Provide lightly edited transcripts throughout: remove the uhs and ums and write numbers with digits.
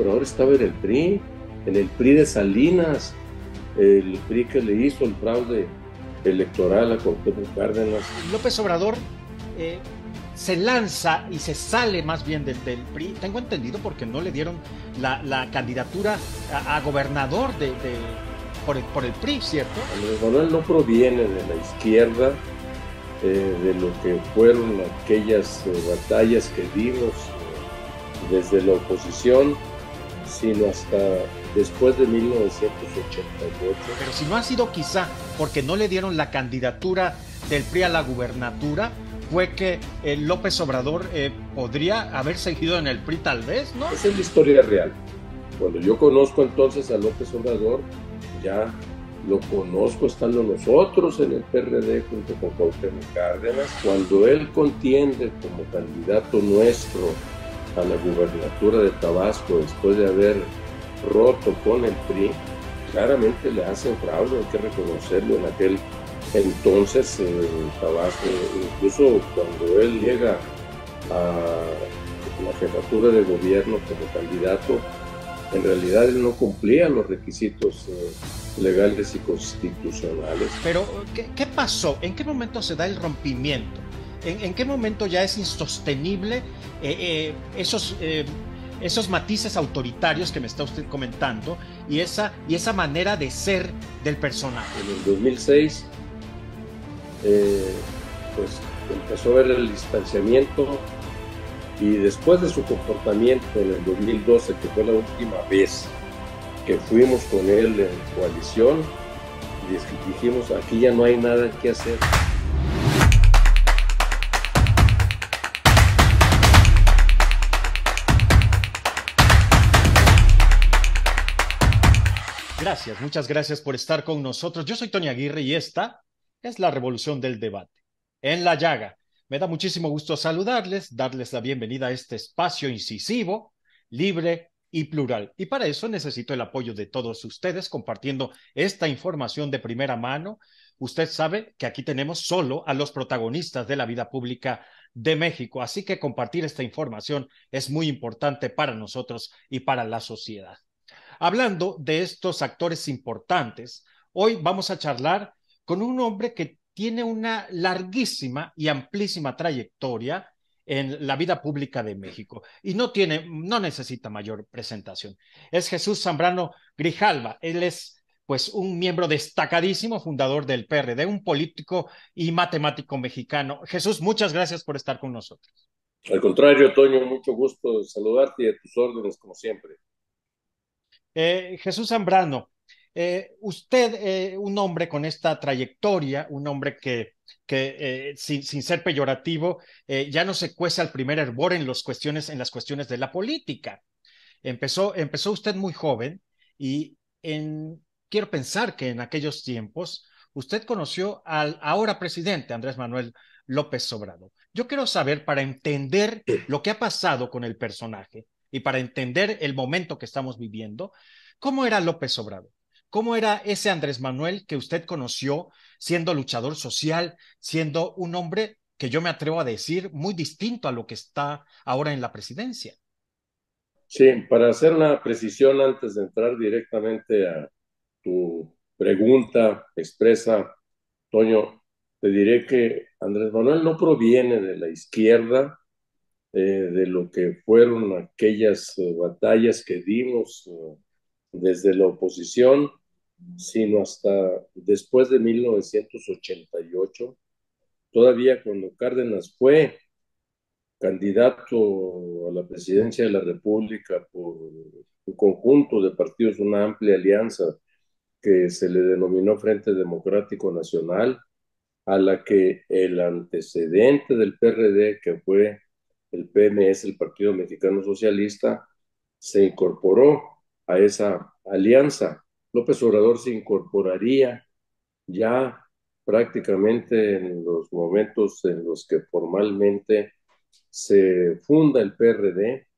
Obrador estaba en el PRI de Salinas, el PRI que le hizo el fraude electoral a Cuauhtémoc Cárdenas. López Obrador eh, se lanza y se sale más bien del PRI, tengo entendido, porque no le dieron la candidatura a gobernador por el PRI, ¿cierto? Andrés Manuel no proviene de la izquierda, de lo que fueron aquellas batallas que dimos desde la oposición, sino hasta después de 1988. Pero si no ha sido quizá porque no le dieron la candidatura del PRI a la gubernatura, fue que López Obrador podría haber seguido en el PRI tal vez, ¿no? Esa es la historia real. Cuando yo conozco entonces a López Obrador, ya lo conozco estando nosotros en el PRD junto con Cuauhtémoc Cárdenas. Cuando él contiende como candidato nuestro a la gubernatura de Tabasco después de haber roto con el PRI, claramente le hacen fraude, hay que reconocerlo. En aquel entonces Tabasco, incluso cuando él llega a la jefatura de gobierno como candidato, en realidad él no cumplía los requisitos legales y constitucionales. Pero, ¿qué pasó? ¿En qué momento se da el rompimiento? ¿En qué momento ya es insostenible esos matices autoritarios que me está usted comentando y esa manera de ser del personaje? En el 2006, pues empezó a ver el distanciamiento, y después de su comportamiento en el 2012, que fue la última vez que fuimos con él en coalición, dijimos, aquí ya no hay nada que hacer. Gracias, muchas gracias por estar con nosotros. Yo soy Tony Aguirre y esta es la Revolución del Debate. En la llaga. Me da muchísimo gusto saludarles, darles la bienvenida a este espacio incisivo, libre y plural. Y para eso necesito el apoyo de todos ustedes compartiendo esta información de primera mano. Usted sabe que aquí tenemos solo a los protagonistas de la vida pública de México, así que compartir esta información es muy importante para nosotros y para la sociedad. Hablando de estos actores importantes, hoy vamos a charlar con un hombre que tiene una larguísima y amplísima trayectoria en la vida pública de México y no necesita mayor presentación. Es Jesús Zambrano Grijalva. Él es pues un miembro destacadísimo, fundador del PRD, un político y matemático mexicano. Jesús, muchas gracias por estar con nosotros. Al contrario, Toño, mucho gusto saludarte y a tus órdenes como siempre. Jesús Zambrano, usted, un hombre con esta trayectoria, un hombre que sin ser peyorativo, ya no se cuece al primer hervor en las cuestiones de la política. Empezó usted muy joven y quiero pensar que en aquellos tiempos usted conoció al ahora presidente Andrés Manuel López Obrador. Yo quiero saber, para entender lo que ha pasado con el personaje y para entender el momento que estamos viviendo, ¿cómo era López Obrador? ¿Cómo era ese Andrés Manuel que usted conoció siendo luchador social, siendo un hombre que yo me atrevo a decir muy distinto a lo que está ahora en la presidencia? Sí, para hacer una precisión antes de entrar directamente a tu pregunta expresa, Toño, te diré que Andrés Manuel no proviene de la izquierda, de lo que fueron aquellas batallas que dimos desde la oposición, sino hasta después de 1988, todavía cuando Cárdenas fue candidato a la presidencia de la República por un conjunto de partidos, una amplia alianza que se le denominó Frente Democrático Nacional, a la que el antecedente del PRD, que fue el PMS, el Partido Mexicano Socialista, se incorporó a esa alianza. López Obrador se incorporaría ya prácticamente en los momentos en los que formalmente se funda el PRD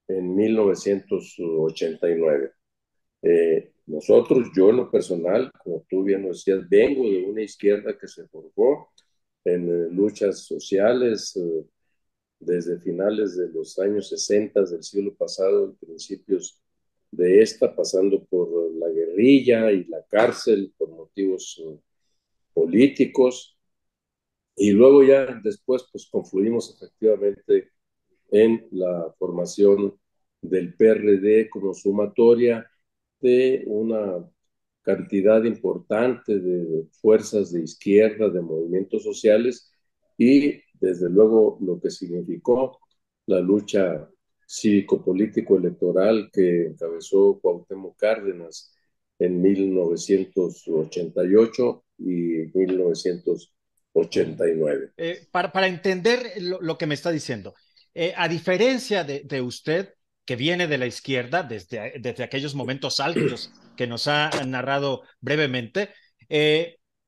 en 1989. Nosotros, yo en lo personal, como tú bien lo decías, vengo de una izquierda que se forjó en luchas sociales desde finales de los años 60 del siglo pasado y principios de esta, pasando por la guerrilla y la cárcel por motivos políticos, y luego ya después pues confluimos efectivamente en la formación del PRD como sumatoria de una cantidad importante de fuerzas de izquierda, de movimientos sociales y desde luego lo que significó la lucha cívico-político-electoral que encabezó Cuauhtémoc Cárdenas en 1988 y 1989. Para entender lo que me está diciendo, a diferencia de usted, que viene de la izquierda desde aquellos momentos álgidos que nos ha narrado brevemente,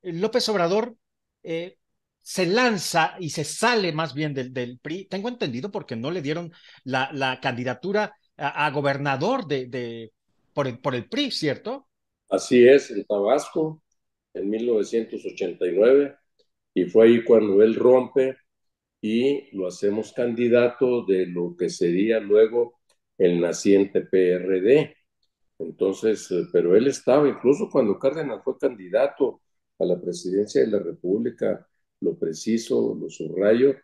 López Obrador eh, se lanza y se sale más bien del PRI, tengo entendido, porque no le dieron la candidatura a gobernador por el PRI, ¿cierto? Así es, en Tabasco, en 1989, y fue ahí cuando él rompe y lo hacemos candidato de lo que sería luego el naciente PRD. Entonces, pero él estaba, incluso cuando Cárdenas fue candidato a la presidencia de la República, lo preciso, lo subrayo,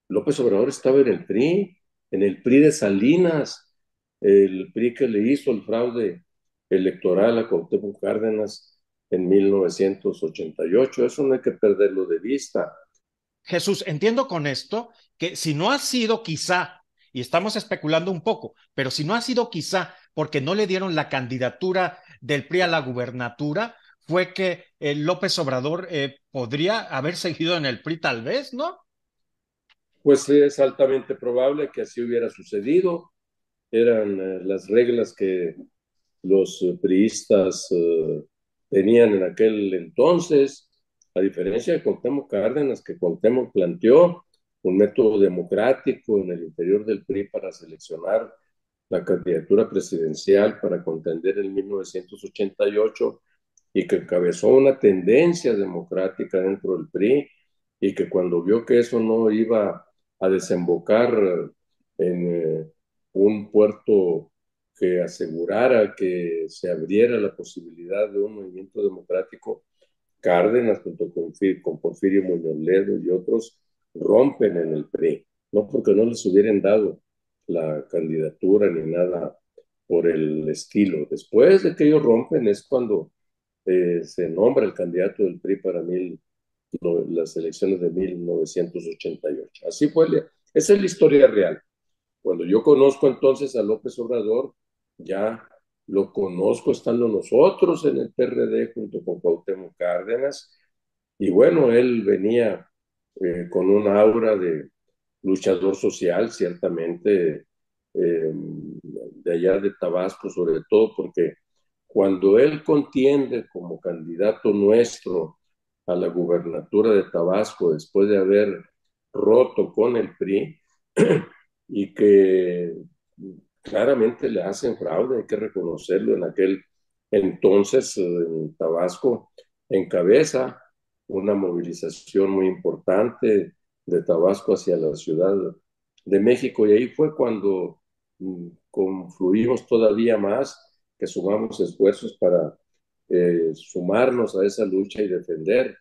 López Obrador estaba en el PRI de Salinas, el PRI que le hizo el fraude electoral a Cuauhtémoc Cárdenas en 1988. Eso no hay que perderlo de vista. Jesús, entiendo con esto que si no ha sido quizá, y estamos especulando un poco, pero si no ha sido quizá porque no le dieron la candidatura del PRI a la gubernatura, fue que López Obrador podría haber seguido en el PRI tal vez, ¿no? Pues es altamente probable que así hubiera sucedido. Eran las reglas que los priistas tenían en aquel entonces, a diferencia de Cuauhtémoc Cárdenas, que Cuauhtémoc planteó un método democrático en el interior del PRI para seleccionar la candidatura presidencial para contender en 1988 y que encabezó una tendencia democrática dentro del PRI y que cuando vio que eso no iba a desembocar en un puerto que asegurara que se abriera la posibilidad de un movimiento democrático, Cárdenas, junto con Porfirio Muñoz Ledo y otros, rompen en el PRI, no porque no les hubieran dado la candidatura ni nada por el estilo. Después de que ellos rompen es cuando se nombra el candidato del PRI para las elecciones de 1988. Así fue, esa es la historia real. Cuando yo conozco entonces a López Obrador, ya lo conozco estando nosotros en el PRD junto con Cuauhtémoc Cárdenas, y bueno, él venía con un aura de luchador social, ciertamente, de allá de Tabasco, sobre todo porque cuando él contiende como candidato nuestro a la gubernatura de Tabasco, después de haber roto con el PRI, y que claramente le hacen fraude, hay que reconocerlo, en aquel entonces en Tabasco encabeza una movilización muy importante de Tabasco hacia la Ciudad de México y ahí fue cuando confluimos todavía más, que sumamos esfuerzos para sumarnos a esa lucha y defender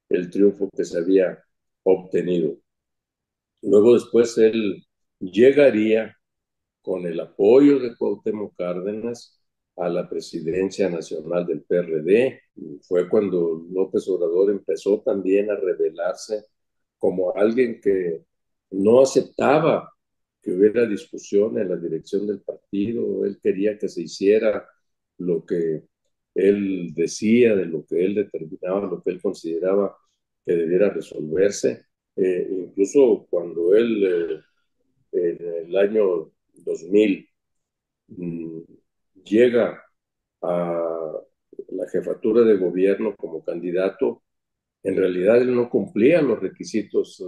el triunfo que se había obtenido. Luego después él llegaría con el apoyo de Cuauhtémoc Cárdenas a la presidencia nacional del PRD. Fue cuando López Obrador empezó también a revelarse como alguien que no aceptaba que hubiera discusión en la dirección del partido. Él quería que se hiciera lo que él decía, de lo que él determinaba, lo que él consideraba que debiera resolverse. Incluso cuando él en el año 2000 mmm, llega a la jefatura de gobierno como candidato, en realidad él no cumplía los requisitos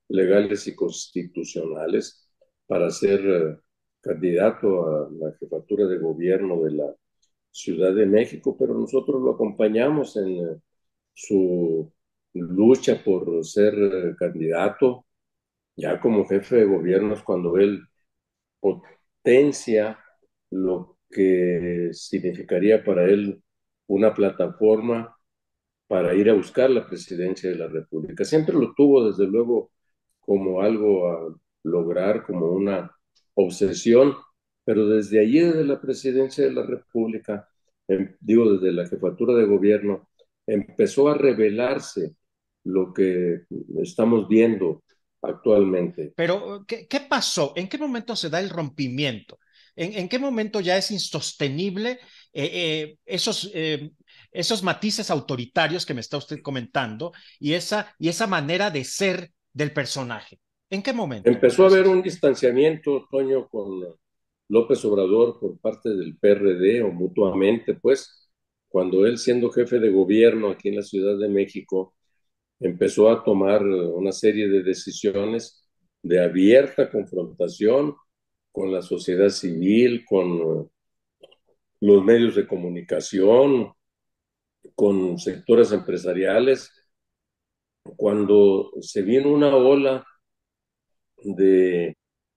legales y constitucionales para ser candidato a la jefatura de gobierno de la Ciudad de México, pero nosotros lo acompañamos en su lucha por ser candidato. Ya como jefe de gobierno es cuando él potencia lo que significaría para él una plataforma para ir a buscar la presidencia de la República. Siempre lo tuvo, desde luego, como algo a lograr, como una obsesión, pero desde allí, desde la presidencia de la República, digo, desde la jefatura de gobierno, empezó a revelarse lo que estamos viendo actualmente. Pero, ¿qué pasó? ¿En qué momento se da el rompimiento? ¿En qué momento ya es insostenible esos matices autoritarios que me está usted comentando y esa manera de ser del personaje? ¿En qué momento, Empezó a haber preciso? un distanciamiento, Toño, con López Obrador por parte del PRD o mutuamente, pues, cuando él, siendo jefe de gobierno aquí en la Ciudad de México, empezó a tomar una serie de decisiones de abierta confrontación con la sociedad civil, con los medios de comunicación, con sectores empresariales, cuando se vino una ola de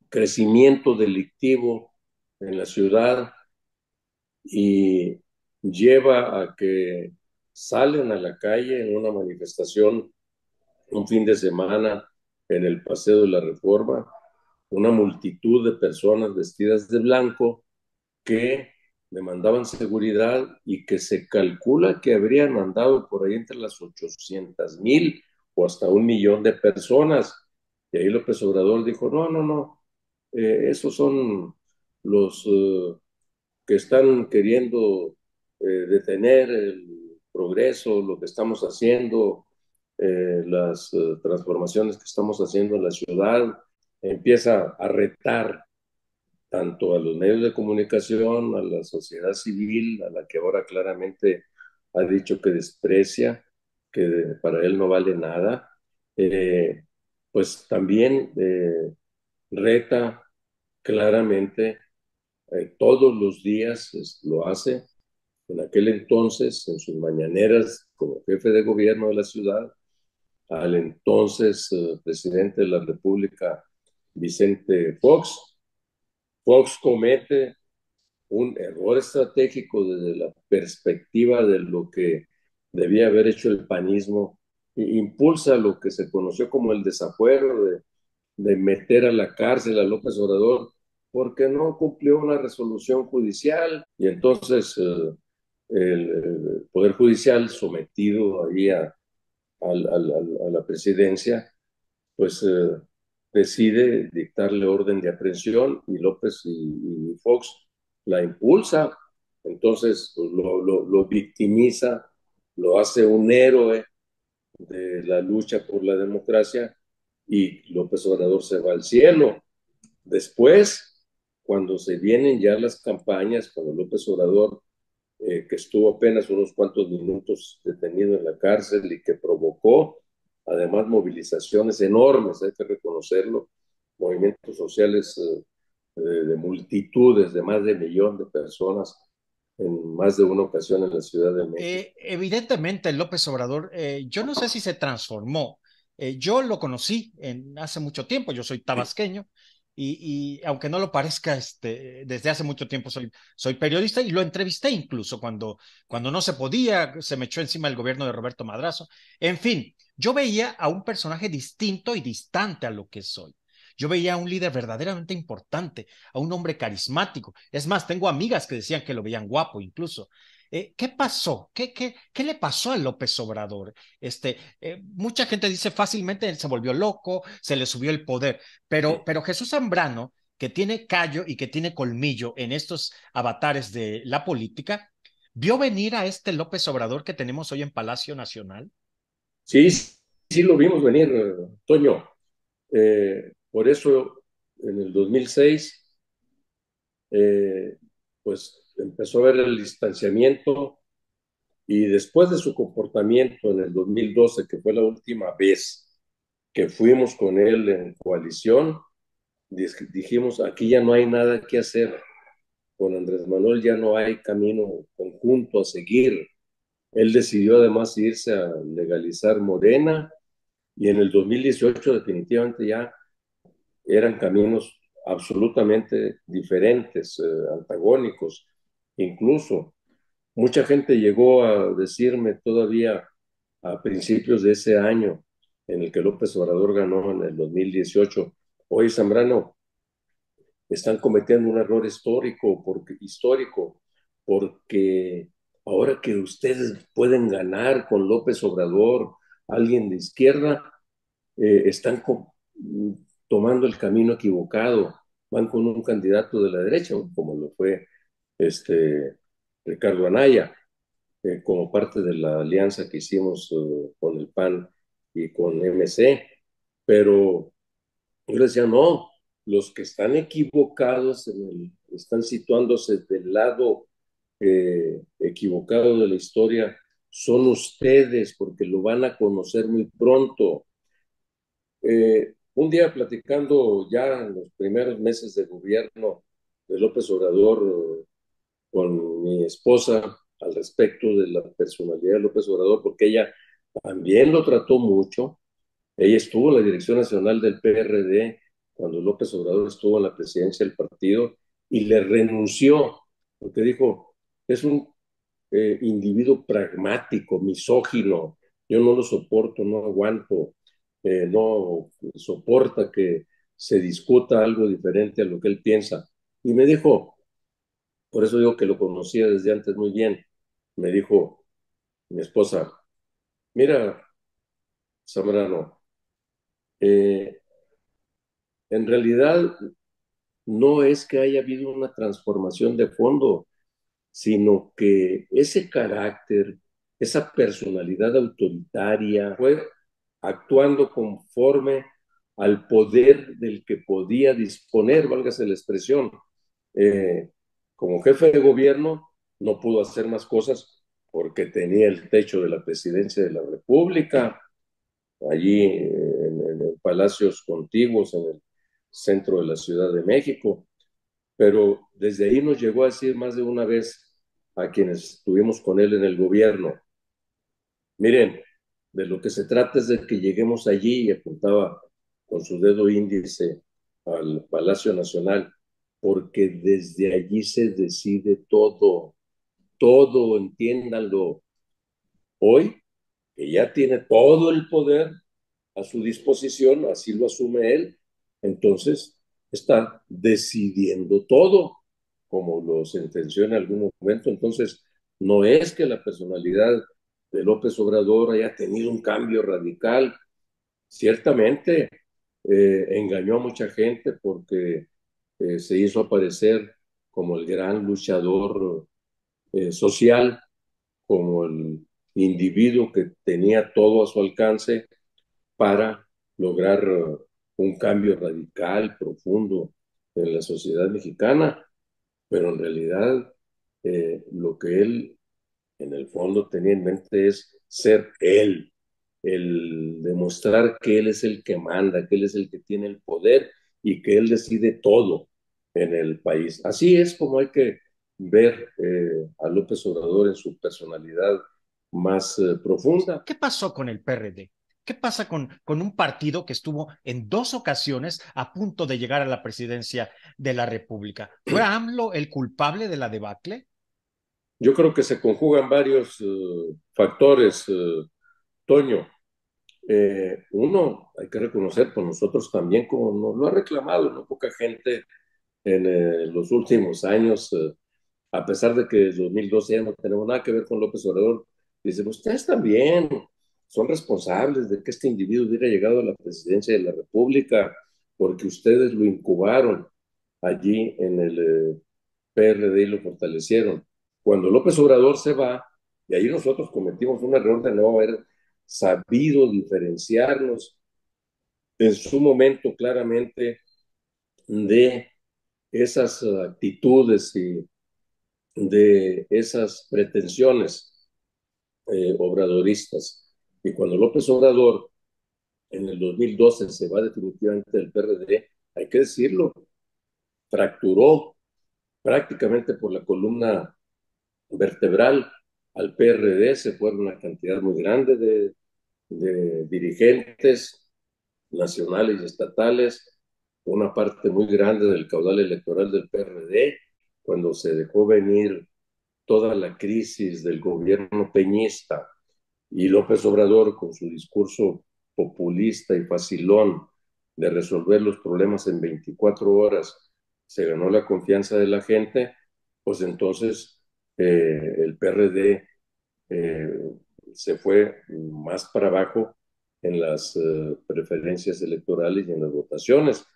crecimiento delictivo en la ciudad y lleva a que salen a la calle en una manifestación un fin de semana en el Paseo de la Reforma, una multitud de personas vestidas de blanco que demandaban seguridad y que se calcula que habrían andado por ahí entre las 800,000 o hasta 1 millón de personas. Y ahí López Obrador dijo, no, no, no, esos son los que están queriendo detener el progreso, lo que estamos haciendo, las transformaciones que estamos haciendo en la ciudad. Empieza a retar tanto a los medios de comunicación, a la sociedad civil, a la que ahora claramente ha dicho que desprecia, que para él no vale nada, eh, pues también reta claramente, todos los días lo hace. En aquel entonces, en sus mañaneras como jefe de gobierno de la ciudad, al entonces presidente de la República, Vicente Fox. Fox comete un error estratégico desde la perspectiva de lo que debía haber hecho el panismo, e impulsa lo que se conoció como el desafuero de meter a la cárcel a López Obrador porque no cumplió una resolución judicial y entonces el Poder Judicial sometido ahí a la presidencia pues decide dictarle orden de aprehensión y López y Fox la impulsa, entonces pues, lo victimiza, lo hace un héroe de la lucha por la democracia y López Obrador se va al cielo. Después, cuando se vienen ya las campañas, cuando López Obrador, que estuvo apenas unos cuantos minutos detenido en la cárcel y que provocó además movilizaciones enormes, hay que reconocerlo, movimientos sociales de multitudes, de más de 1 millón de personas en más de una ocasión en la Ciudad de México. Evidentemente, López Obrador, yo no sé si se transformó. Yo lo conocí hace mucho tiempo, yo soy tabasqueño y aunque no lo parezca, desde hace mucho tiempo soy periodista y lo entrevisté incluso cuando no se podía, se me echó encima el gobierno de Roberto Madrazo. En fin, yo veía a un personaje distinto y distante a lo que soy. Yo veía a un líder verdaderamente importante, a un hombre carismático. Es más, tengo amigas que decían que lo veían guapo incluso. ¿Qué pasó? ¿Qué le pasó a López Obrador? Mucha gente dice fácilmente él se volvió loco, se le subió el poder, pero Jesús Zambrano, que tiene callo y que tiene colmillo en estos avatares de la política, vio venir a este López Obrador que tenemos hoy en Palacio Nacional. Sí, sí lo vimos venir, Toño. Por eso en el 2006 pues empezó a ver el distanciamiento y después de su comportamiento en el 2012, que fue la última vez que fuimos con él en coalición, dijimos, aquí ya no hay nada que hacer, con Andrés Manuel ya no hay camino conjunto a seguir. Él decidió además irse a legalizar Morena y en el 2018 definitivamente ya eran caminos absolutamente diferentes, antagónicos. Incluso mucha gente llegó a decirme todavía a principios de ese año en el que López Obrador ganó en el 2018, oye Zambrano, están cometiendo un error histórico porque ahora que ustedes pueden ganar con López Obrador, alguien de izquierda, están tomando el camino equivocado, van con un candidato de la derecha, como lo fue este Ricardo Anaya, como parte de la alianza que hicimos con el PAN y con MC, pero yo les decía, no, los que están equivocados están situándose del lado equivocado de la historia son ustedes, porque lo van a conocer muy pronto. Un día platicando ya en los primeros meses de gobierno de López Obrador con mi esposa al respecto de la personalidad de López Obrador, porque ella también lo trató mucho. Ella estuvo en la dirección nacional del PRD cuando López Obrador estuvo en la presidencia del partido y le renunció, porque dijo, es un individuo pragmático, misógino, yo no lo soporto, no aguanto, no soporta que se discuta algo diferente a lo que él piensa. Y me dijo, por eso digo que lo conocía desde antes muy bien, me dijo mi esposa, mira, Zambrano, eh, en realidad no es que haya habido una transformación de fondo, sino que ese carácter, esa personalidad autoritaria fue actuando conforme al poder del que podía disponer, válgase la expresión. Eh, Como jefe de gobierno no pudo hacer más cosas porque tenía el techo de la presidencia de la República, allí en palacios contiguos en el centro de la Ciudad de México, pero desde ahí nos llegó a decir más de una vez a quienes estuvimos con él en el gobierno, miren, de lo que se trata es de que lleguemos allí, y apuntaba con su dedo índice al Palacio Nacional, porque desde allí se decide todo, todo, entiéndanlo. Hoy, que ya tiene todo el poder a su disposición, así lo asume él, entonces está decidiendo todo, como lo sentenció en algún momento. Entonces, no es que la personalidad de López Obrador haya tenido un cambio radical, ciertamente engañó a mucha gente porque se hizo aparecer como el gran luchador social, como el individuo que tenía todo a su alcance para lograr un cambio radical, profundo en la sociedad mexicana, pero en realidad lo que él en el fondo tenía en mente es ser él, el demostrar que él es el que manda, que él es el que tiene el poder y que él decide todo en el país. Así es como hay que ver a López Obrador en su personalidad más profunda. ¿Qué pasó con el PRD? ¿Qué pasa con un partido que estuvo en dos ocasiones a punto de llegar a la presidencia de la República? ¿Fue AMLO el culpable de la debacle? Yo creo que se conjugan varios factores, Toño. Uno, hay que reconocer, por nosotros también, como nos lo ha reclamado, no poca gente en los últimos años, a pesar de que en 2012 ya no tenemos nada que ver con López Obrador, dicen, ustedes también son responsables de que este individuo hubiera llegado a la presidencia de la República, porque ustedes lo incubaron allí en el PRD y lo fortalecieron. Cuando López Obrador se va, y ahí nosotros cometimos un error de no haber sabido diferenciarnos en su momento claramente de esas actitudes y de esas pretensiones obradoristas. Y cuando López Obrador en el 2012 se va definitivamente del PRD, hay que decirlo, fracturó prácticamente por la columna vertebral al PRD, se fueron una cantidad muy grande de dirigentes nacionales y estatales, una parte muy grande del caudal electoral del PRD, cuando se dejó venir toda la crisis del gobierno peñista y López Obrador con su discurso populista y facilón de resolver los problemas en 24 horas se ganó la confianza de la gente, pues entonces el PRD eh, se fue más para abajo en las preferencias electorales y en las votaciones.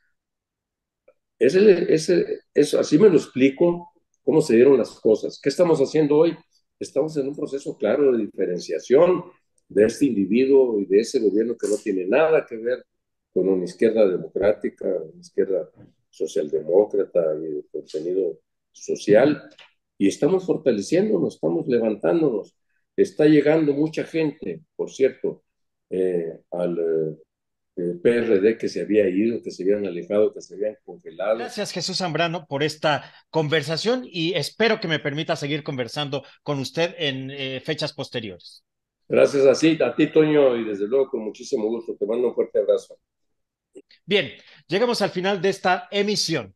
Así me lo explico cómo se dieron las cosas. ¿Qué estamos haciendo hoy? Estamos en un proceso claro de diferenciación de este individuo y de ese gobierno que no tiene nada que ver con una izquierda democrática, una izquierda socialdemócrata y de contenido social. Y estamos fortaleciéndonos, estamos levantándonos. Está llegando mucha gente, por cierto, al PRD que se había ido, que se habían alejado, que se habían congelado. Gracias, Jesús Zambrano, por esta conversación y espero que me permita seguir conversando con usted en fechas posteriores. Gracias a ti, Toño, y desde luego con muchísimo gusto. Te mando un fuerte abrazo. Bien, llegamos al final de esta emisión.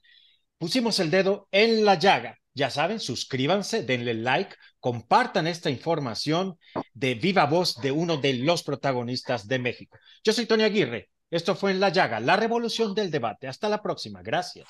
Pusimos el dedo en la llaga. Ya saben, suscríbanse, denle like, compartan esta información de viva voz de uno de los protagonistas de México. Yo soy Tony Aguirre. Esto fue En la Llaga, la revolución del debate. Hasta la próxima. Gracias.